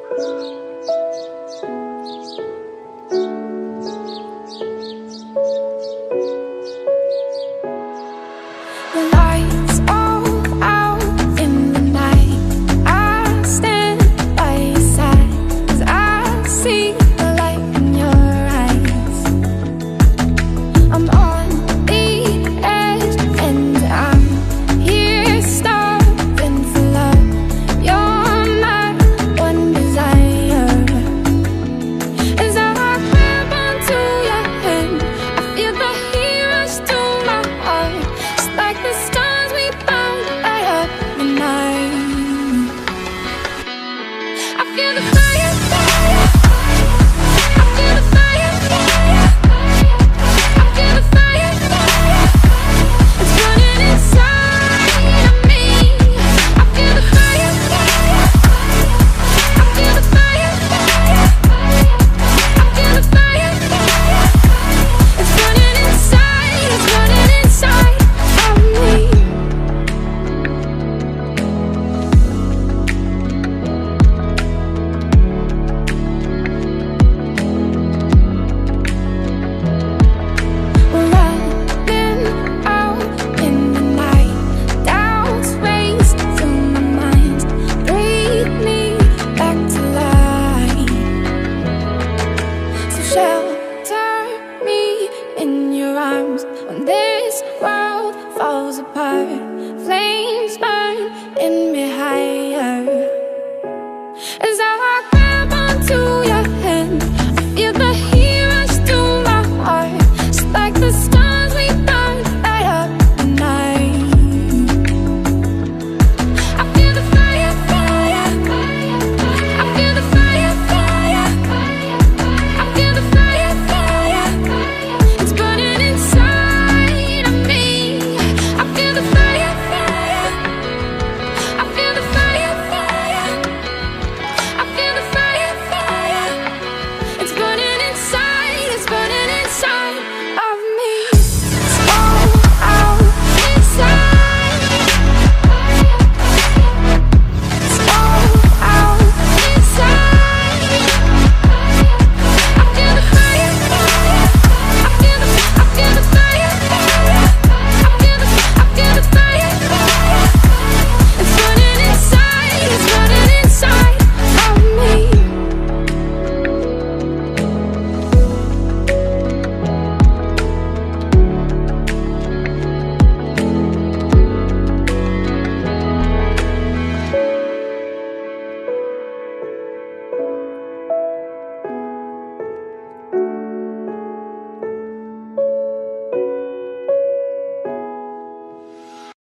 The lights all out in the night. I stand by your side 'cause I see the light in your eyes. I'm on the edge and I'm here starving for love. You're my one desire. As I grab onto your hand, I feel the heat rush to my heart. Just like the stars we found light up the night. I feel the fire.